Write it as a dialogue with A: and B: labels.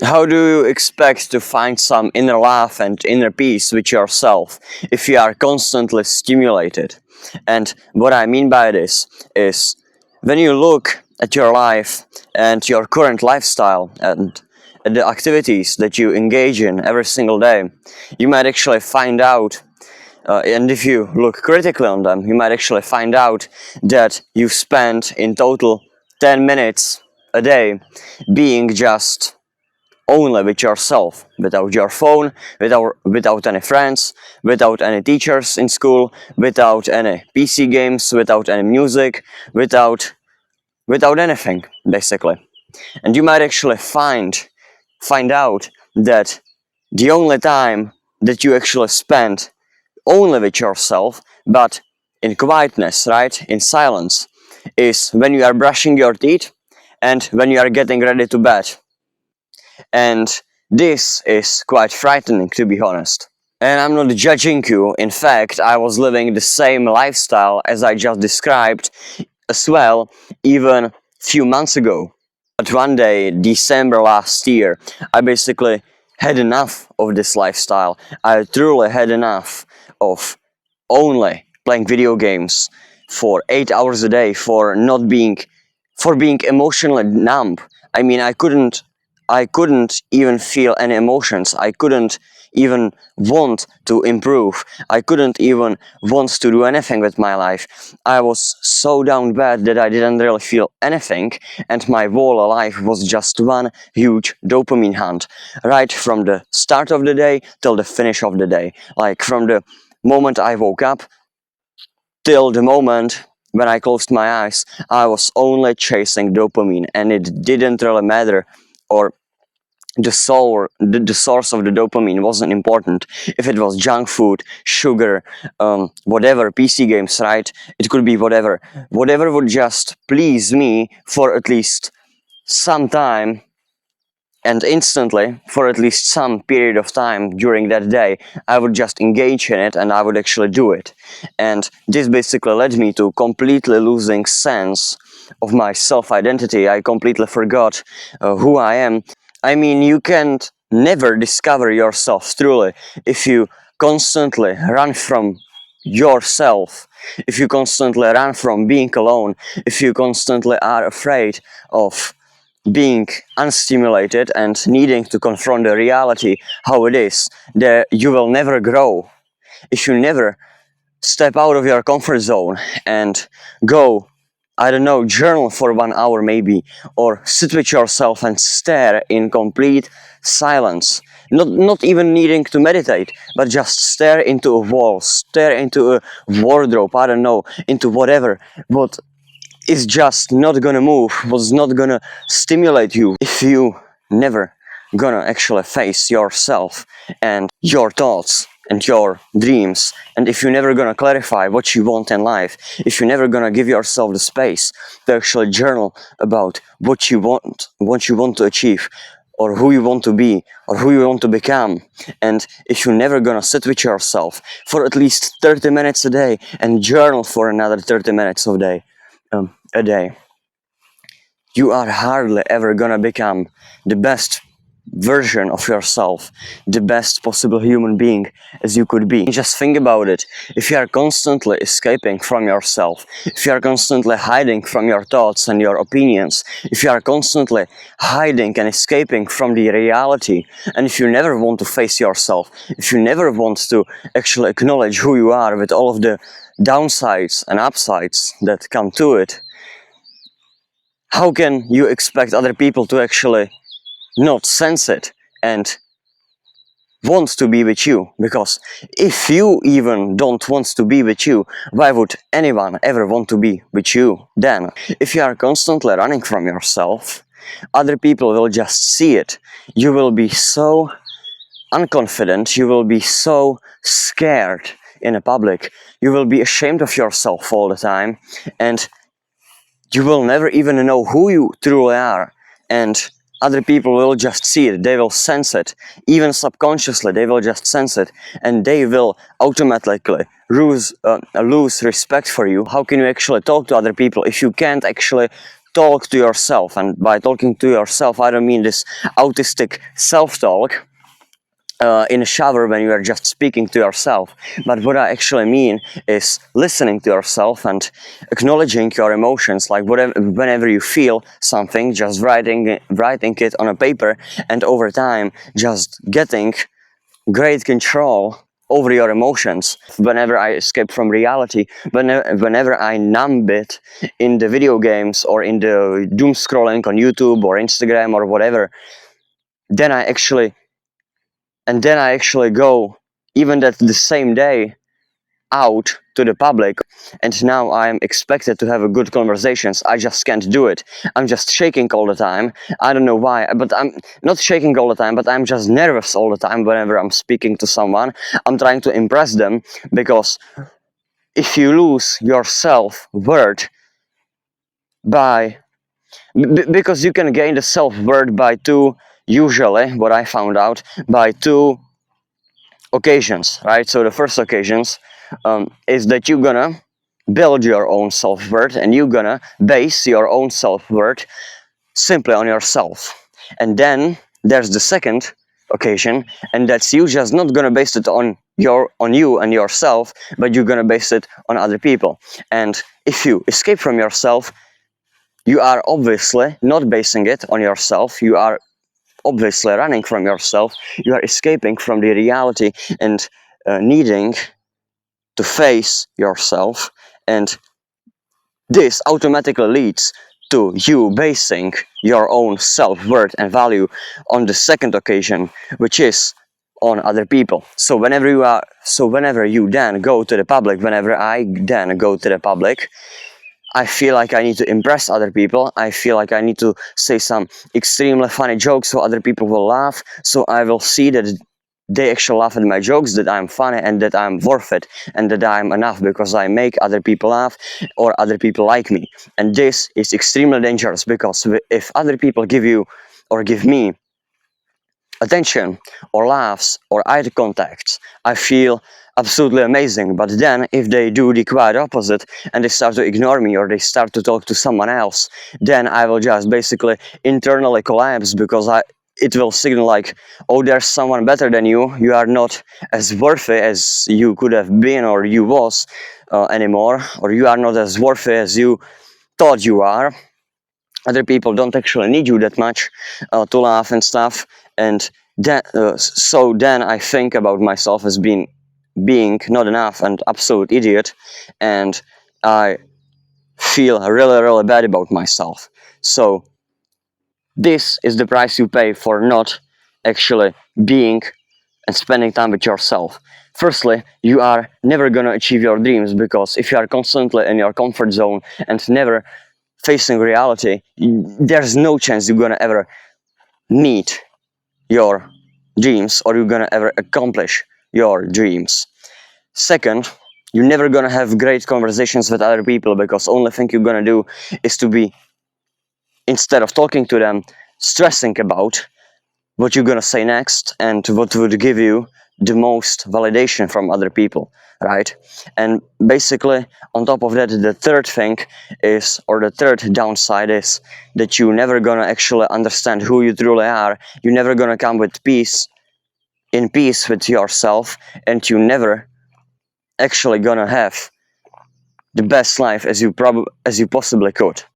A: How do you expect to find some inner love and inner peace with yourself if you are constantly stimulated? And what I mean by this is when you look at your life and your current lifestyle and the activities that you engage in every single day, you might actually find out, and if you look critically on them, you might actually find out that you spend in total 10 minutes a day being just only with yourself, without your phone, without any friends, without any teachers in school, without any PC games, without any music, without anything, basically. And you might actually find out that the only time that you actually spend only with yourself, but in quietness, right, in silence, is when you are brushing your teeth and when you are getting ready to bed. And this is quite frightening, to be honest. And I'm not judging you. In fact, I was living the same lifestyle as I just described as well, even few months ago. But one day, December last year, I basically had enough of this lifestyle. I truly had enough of only playing video games for 8 hours a day, for being emotionally numb. I mean, I couldn't even feel any emotions. I couldn't even want to improve. I couldn't even want to do anything with my life. I was so down bad that I didn't really feel anything, and my whole life was just one huge dopamine hunt, right from the start of the day till the finish of the day. Like from the moment I woke up till the moment when I closed my eyes, I was only chasing dopamine, and it didn't really matter, or the source of the dopamine wasn't important. If it was junk food, sugar, whatever, PC games, right? It could be whatever would just please me for at least some time, and instantly, for at least some period of time during that day, I would just engage in it and I would actually do it. And this basically led me to completely losing sense of my self-identity. I completely forgot who I am. I mean, you can't never discover yourself truly if you constantly run from yourself, if you constantly run from being alone, if you constantly are afraid of being unstimulated and needing to confront the reality how it is, that you will never grow if you never step out of your comfort zone and go, I don't know, journal for 1 hour maybe, or sit with yourself and stare in complete silence. Not even needing to meditate, but just stare into a wall, stare into a wardrobe, I don't know, into whatever. What is just not gonna move, was not gonna stimulate you if you never gonna actually face yourself and your thoughts and your dreams, and if you're never gonna clarify what you want in life, if you're never gonna give yourself the space to actually journal about what you want to achieve, or who you want to be, or who you want to become, and if you're never gonna sit with yourself for at least 30 minutes a day and journal for another 30 minutes a day, you are hardly ever gonna become the best version of yourself, the best possible human being as you could be. Just think about it. If you are constantly escaping from yourself, if you are constantly hiding from your thoughts and your opinions, if you are constantly hiding and escaping from the reality, and if you never want to face yourself, if you never want to actually acknowledge who you are with all of the downsides and upsides that come to it, how can you expect other people to actually not sense it and want to be with you? Because if you even don't want to be with you, why would anyone ever want to be with you then? If you are constantly running from yourself, other people will just see it. You will be so unconfident, you will be so scared in a public, you will be ashamed of yourself all the time, and you will never even know who you truly are, and other people will just see it, they will sense it, even subconsciously they will just sense it, and they will automatically lose respect for you. How can you actually talk to other people if you can't actually talk to yourself. And by talking to yourself, I don't mean this autistic self-talk in a shower when you are just speaking to yourself, but what I actually mean is listening to yourself and acknowledging your emotions. Like whenever you feel something, just writing it on a paper, and over time just getting great control over your emotions. Whenever I escape from reality, whenever I numb it in the video games or in the doom scrolling on YouTube or Instagram or whatever, then I actually go, even that the same day, out to the public, and now I'm expected to have a good conversations. I just can't do it. I'm just shaking all the time. I don't know why, but I'm not shaking all the time, but I'm just nervous all the time whenever I'm speaking to someone. I'm trying to impress them, because if you lose your self-worth because you can gain the self-worth by usually what I found out, by two occasions, right? So the first occasions is that you're gonna build your own self-worth, and you're gonna base your own self-worth simply on yourself. And then there's the second occasion, and that's you just not gonna base it on you and yourself, but you're gonna base it on other people. And if you escape from yourself, you are obviously not basing it on yourself. You are obviously running from yourself. You are escaping from the reality and needing to face yourself, and this automatically leads to you basing your own self-worth and value on the second occasion, which is on other people. So whenever you then go to the public, whenever I then go to the public, I feel like I need to impress other people. I feel like I need to say some extremely funny jokes so other people will laugh. So I will see that they actually laugh at my jokes, that I'm funny and that I'm worth it, and that I'm enough because I make other people laugh or other people like me. And this is extremely dangerous, because if other people give you or give me attention or laughs or eye contact, I feel absolutely amazing. But then if they do the quite opposite and they start to ignore me or they start to talk to someone else, then I will just basically internally collapse, because it will signal like, oh, there's someone better than you. You are not as worthy as you could have been or you was anymore, or you are not as worthy as you thought you are. Other people don't actually need you that much to laugh and stuff. And so then I think about myself as being not enough and absolute idiot, and I feel really, really bad about myself. So this is the price you pay for not actually being and spending time with yourself. Firstly, you are never gonna achieve your dreams, because if you are constantly in your comfort zone and never facing reality, there's no chance you're gonna ever meet your dreams, or you're gonna ever accomplish your dreams. Second, you're never gonna have great conversations with other people, because only thing you're gonna do is to be, instead of talking to them, stressing about what you're gonna say next and what would give you the most validation from other people, right? And basically, on top of that, the third thing is, or the third downside is, that you're never gonna actually understand who you truly are. You're never gonna come with peace with yourself, and you're never actually gonna have the best life as you possibly could.